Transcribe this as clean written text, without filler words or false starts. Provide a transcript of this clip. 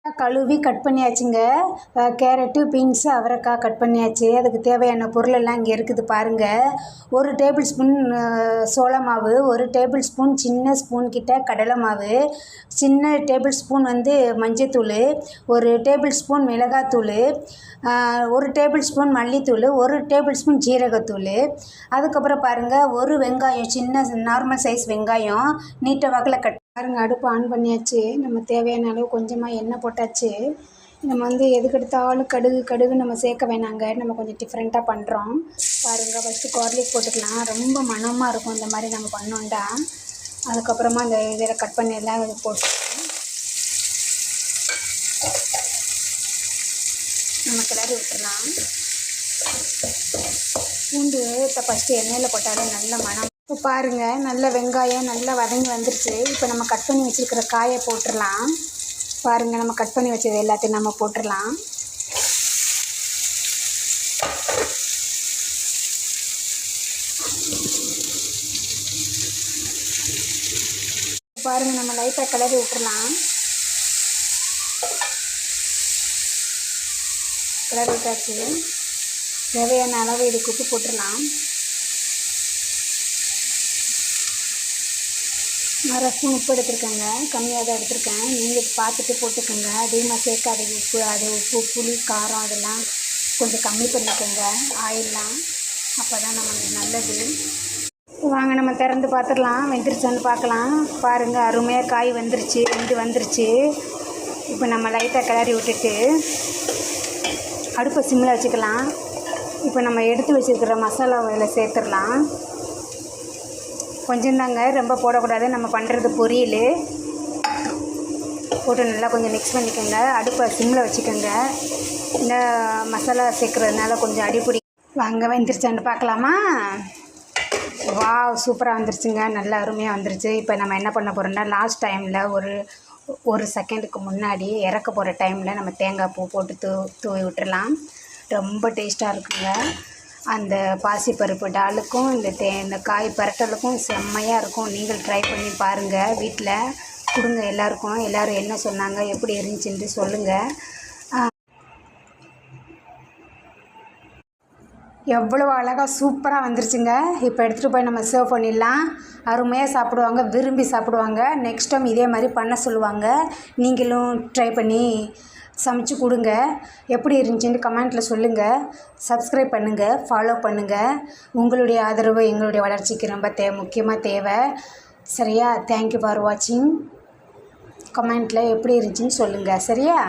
கழுவி cut பண்ணியாச்சுங்க. Carrot, beans, அவரைக்காய் cut பண்ணியாச்சு. அதுக்கு தேவையான பொருளெல்லாம் இங்கே இருக்குது பாருங்கள். 1 டேபிள் ஸ்பூன் சோள மாவு, 1 டேபிள் ஸ்பூன் சின்ன ஸ்பூன் கிட்ட கடலை மாவு, சின்ன டேபிள் ஸ்பூன் மஞ்சத்தூள், 1 டேபிள் ஸ்பூன் மிளகாத்தூள், 1 டேபிள் ஸ்பூன் மல்லித்தூள், 1 டேபிள் ஸ்பூன் ஜீரகத்தூள். அதுக்கப்புறம் பாருங்கள், 1 வெங்காயம், சின்ன நார்மல் சைஸ் வெங்காயம் நீட்ட வாக்கில் கட் பாருங்கள். அடுப்பு ஆன் பண்ணியாச்சு. நம்ம தேவையான அளவு கொஞ்சமாக எண்ணெய் போட்டாச்சு. நம்ம எதுக்கெடுத்தாலும் கடுகு நம்ம சேர்க்க வேணாங்க. நம்ம கொஞ்சம் டிஃப்ரெண்ட்டாக பண்ணுறோம் பாருங்கள். ஃபஸ்ட்டு கார்லிக் போட்டுக்கலாம். ரொம்ப மணமாக இருக்கும் இந்த மாதிரி நம்ம பண்ணோண்டா. அதுக்கப்புறமா இந்த இதில் கட் பண்ணி எல்லாம் போட்டுக்கலாம். நம்ம கிளறி விட்டுடலாம். பூண்டு ஃபஸ்ட்டு எண்ணெயில் போட்டாலே நல்ல மணம். இப்போ பாருங்கள், நல்ல வெங்காயம் நல்லா வதங்கி வந்துருச்சு. இப்போ நம்ம கட் பண்ணி வச்சுருக்கிற காயை போட்டுடலாம். பாருங்கள், நம்ம கட் பண்ணி வச்சது எல்லாத்தையும் நம்ம போட்டுடலாம். பாருங்கள், நம்ம லைட்டாக கிளறி விட்டுடலாம். கிளறி விட்டாச்சு. தேவையான அளவு இதுக்கு உப்பு போட்டுடலாம். நான் 1 ஸ்பூன் உப்பு எடுத்துருக்கேங்க. கம்மியாக தான் எடுத்திருக்கேன். நீங்கள் பார்த்துட்டு போட்டுக்கோங்க. அதிகமாக சேர்க்காதீங்க உப்பு. அது உப்பு, புளி, காரம் அதெல்லாம் கொஞ்சம் கம்மி பண்ணிக்கோங்க. ஆயிலெலாம் அப்போ தான் நமக்கு நல்லது. வாங்க நம்ம திறந்து பார்த்துடலாம். வெந்துருச்சான்னு பார்க்கலாம். பாருங்கள், அருமையாக காய் வந்துருச்சு. இப்போ நம்ம லைட்டாக கிளறி விட்டுட்டு அடுப்பை சிம்மில் வச்சுக்கலாம். இப்போ நம்ம எடுத்து வச்சுருக்கிற மசாலாவில் சேர்த்துடலாம். கொஞ்சம் தாங்க, ரொம்ப போடக்கூடாது. நம்ம பண்ணுறது பொரியல். போட்டு நல்லா கொஞ்சம் மிக்ஸ் பண்ணிக்கோங்க. அடுப்பை சிம்மில் வச்சுக்கோங்க. இந்த மசாலா சேர்க்குறதுனால கொஞ்சம் அடிப்பிடி. வாங்க வெந்துருச்சான்னு பார்க்கலாமா? வாவ், சூப்பராக வந்துருச்சுங்க. நல்லா அருமையாக வந்துருச்சு. இப்போ நம்ம என்ன பண்ண போகிறோம்னா, லாஸ்ட் டைமில் ஒரு செகண்டுக்கு முன்னாடி இறக்க போகிற டைமில் நம்ம தேங்காய் பூ போட்டு தூவி விட்டுறலாம். ரொம்ப டேஸ்ட்டாக இருக்குங்க. அந்த பாசிப்பருப்பு டாலுக்கும் இந்த காய் பரட்டலுக்கும் செம்மையாக இருக்கும். நீங்கள் ட்ரை பண்ணி பாருங்கள். வீட்டில் கொடுங்க எல்லாருக்கும். எல்லோரும் என்ன சொன்னாங்க, எப்படி இருந்துச்சுன்னு சொல்லுங்கள். எவ்வளோ அழகாக சூப்பராக வந்துருச்சுங்க. இப்போ எடுத்துகிட்டு போய் நம்ம சர்வ் பண்ணிடலாம். அருமையாக சாப்பிடுவாங்க, விரும்பி சாப்பிடுவாங்க. நெக்ஸ்ட் டைம் இதே மாதிரி பண்ண சொல்லுவாங்க. நீங்களும் ட்ரை பண்ணி சமைச்சு கொடுங்க. எப்படி இருந்துச்சுன்னு கமெண்ட்டில் சொல்லுங்கள். சப்ஸ்கிரைப் பண்ணுங்கள், ஃபாலோ பண்ணுங்கள். உங்களுடைய ஆதரவு எங்களுடைய வளர்ச்சிக்கு ரொம்ப முக்கியமாக தேவை. சரியா? தேங்க்யூ ஃபார் வாட்சிங். கமெண்ட்டில் எப்படி இருந்துச்சுன்னு சொல்லுங்கள். சரியா?